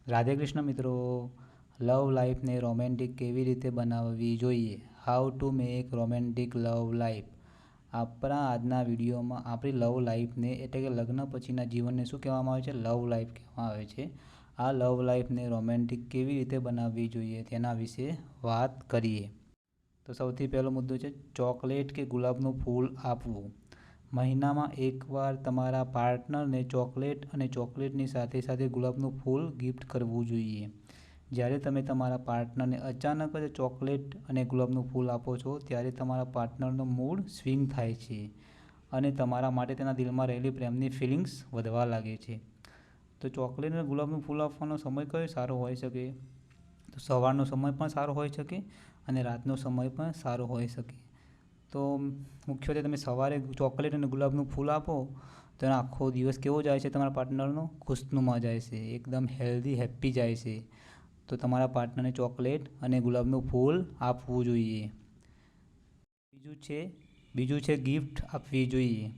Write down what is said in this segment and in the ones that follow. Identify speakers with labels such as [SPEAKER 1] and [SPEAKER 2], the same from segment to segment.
[SPEAKER 1] રાધે કૃષ્ણ મિત્રો, લવ લાઈફને રોમેન્ટિક કેવી રીતે બનાવવી જોઈએ, how to make romantic love life. આપણા આજના વિડીયોમાં આપણી લવ લાઈફને એટલે કે લગ્ન પછીના જીવનને શું કહેવામાં આવે છે? લવ લાઈફ કહેવામાં આવે છે. આ લવ લાઈફને રોમેન્ટિક કેવી રીતે બનાવવી જોઈએ તેના વિશે વાત કરીએ. તો સૌથી પહેલો મુદ્દો છે ચોકલેટ કે ગુલાબનું ફૂલ આપવું. મહિનામાં એકવાર તમારા પાર્ટનરને ચોકલેટ અને ચોકલેટની સાથે સાથે ગુલાબનું ફૂલ ગિફ્ટ કરવું જોઈએ. જ્યારે તમે તમારા પાર્ટનરને અચાનક જ ચોકલેટ અને ગુલાબનું ફૂલ આપો છો ત્યારે તમારા પાર્ટનરનો મૂડ સ્વિંગ થાય છે અને તમારા માટે તેના દિલમાં રહેલી પ્રેમની ફિલિંગ્સ વધવા લાગે છે. તો ચોકલેટ અને ગુલાબનું ફૂલ આપવાનો સમય કયો સારો હોઈ શકે? તો સવારનો સમય પણ સારો હોઈ શકે અને રાતનો સમય પણ સારો હોઈ શકે. તો મુખ્યત્વે તમે સવારે ચોકલેટ અને ગુલાબનું ફૂલ આપો તો એનો આખો દિવસ કેવો જાય છે? તમારા પાર્ટનરનો ખુશનુમા જાય છે, એકદમ હેલ્ધી હેપ્પી જાય છે. તો તમારા પાર્ટનરને ચોકલેટ અને ગુલાબનું ફૂલ આપવું જોઈએ. બીજું છે ગિફ્ટ આપવી જોઈએ.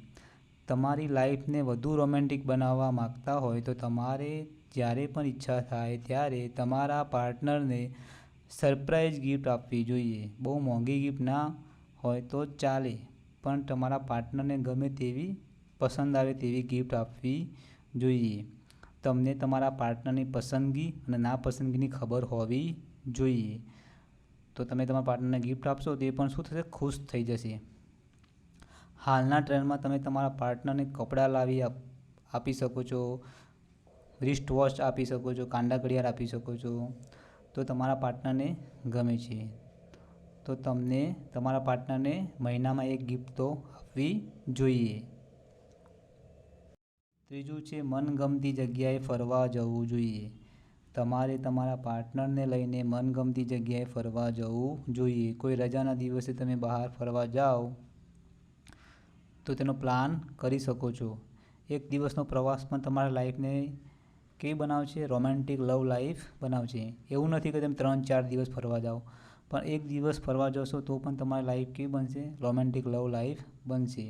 [SPEAKER 1] તમારી લાઈફને વધુ રોમેન્ટિક બનાવવા માગતા હોય તો તમારે જ્યારે પણ ઈચ્છા થાય ત્યારે તમારા પાર્ટનરને સરપ્રાઈઝ ગિફ્ટ આપવી જોઈએ. બહુ મોંઘી ગિફ્ટ ના હોય તો ચાલે, પણ તમારા પાર્ટનરને ગમે તેવી પસંદ આવે તેવી ગિફ્ટ આપવી જોઈએ. તમને તમારા પાર્ટનરની પસંદગી અને નાપસંદગીની ખબર હોવી જોઈએ. તો તમે તમારા પાર્ટનરને ગિફ્ટ આપશો તો એ પણ શું થશે? ખુશ થઈ જશે. હાલના ટ્રેન્ડમાં તમે તમારા પાર્ટનરને કપડાં લાવી આપી શકો છો, રિસ્ટ વોચ આપી શકો છો, કાંડા ઘડિયાળ આપી શકો છો. તો તમારા પાર્ટનરને ગમે છે. તો તમને તમારા પાર્ટનરને મહિનામાં એક ગિફ્ટ તો આપવી જોઈએ. ત્રીજું છે મનગમતી જગ્યાએ ફરવા જવું જોઈએ. તમારે તમારા પાર્ટનરને લઈને મનગમતી જગ્યાએ ફરવા જવું જોઈએ. કોઈ રજાના દિવસે તમે બહાર ફરવા જાઓ તો તેનો પ્લાન કરી શકો છો. એક દિવસનો પ્રવાસ પણ તમારા લાઈફને કેવી બનાવશે? રોમેન્ટિક લવ લાઈફ બનાવશે. એવું નથી કે તમે 3-4 દિવસ ફરવા જાઓ, પણ એક દિવસ ફરવા જશો તો પણ તમારી લાઈફ કેવી બનશે? રોમેન્ટિક લવ લાઈફ બનશે.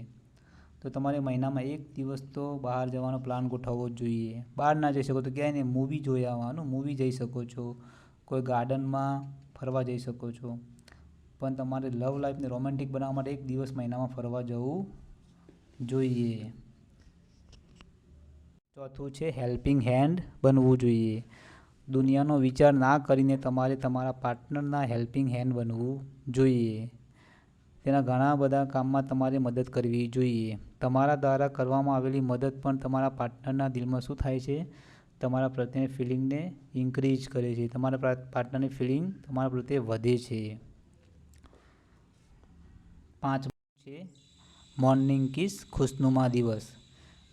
[SPEAKER 1] તો તમારે મહિનામાં એક દિવસ તો બહાર જવાનો પ્લાન ગોઠવવો જ જોઈએ. બહાર ના જઈ શકો તો ક્યાંય નહીં, મૂવી જોઈ આવવાનું, મૂવી જઈ શકો છો, કોઈ ગાર્ડનમાં ફરવા જઈ શકો છો. પણ તમારે લવ લાઈફને રોમેન્ટિક બનાવવા માટે એક દિવસ મહિનામાં ફરવા જવું જોઈએ. ચોથું છે હેલ્પિંગ હેન્ડ બનવું જોઈએ. દુનિયાનો વિચાર ના કરીને તમારે તમારા પાર્ટનરના હેલ્પિંગ હેન્ડ બનવું જોઈએ. તેના ઘણા બધા કામમાં તમારે મદદ કરવી જોઈએ. તમારા દ્વારા કરવામાં આવેલી મદદ પણ તમારા પાર્ટનરના દિલમાં શું થાય છે? તમારા પ્રત્યેની ફિલિંગને ઇન્ક્રીઝ કરે છે. તમારા પાર્ટનરની ફિલિંગ તમારા પ્રત્યે વધે છે. પાંચમું છે મોર્નિંગ કિસ ખુશનુમા દિવસ.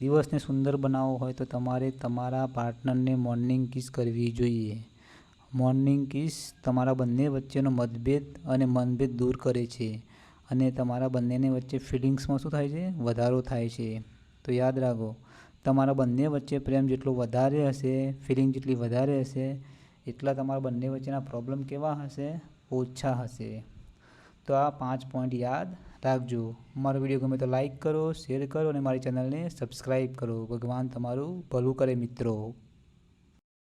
[SPEAKER 1] દિવસને સુંદર બનાવવો હોય તો તમારે તમારા પાર્ટનરને મોર્નિંગ કિસ કરવી જોઈએ. મોર્નિંગ કિસ તમારા બંને વચ્ચેનો મતભેદ અને મનભેદ દૂર કરે છે અને તમારા બંનેની વચ્ચે ફિલિંગ્સમાં શું થાય છે? વધારો થાય છે. તો યાદ રાખો, તમારા બંને વચ્ચે પ્રેમ જેટલો વધારે હશે, ફિલિંગ જેટલી વધારે હશે, એટલા તમારા બંને વચ્ચેના પ્રોબ્લેમ કેવા હશે? ઓછા હશે. તો આ 5 પોઈન્ટ યાદ રાખજો. મારો વિડીયો ગમે તો લાઈક કરો, શેર કરો અને મારી ચેનલને સબસ્ક્રાઈબ કરો. ભગવાન તમારું ભલું કરે મિત્રો.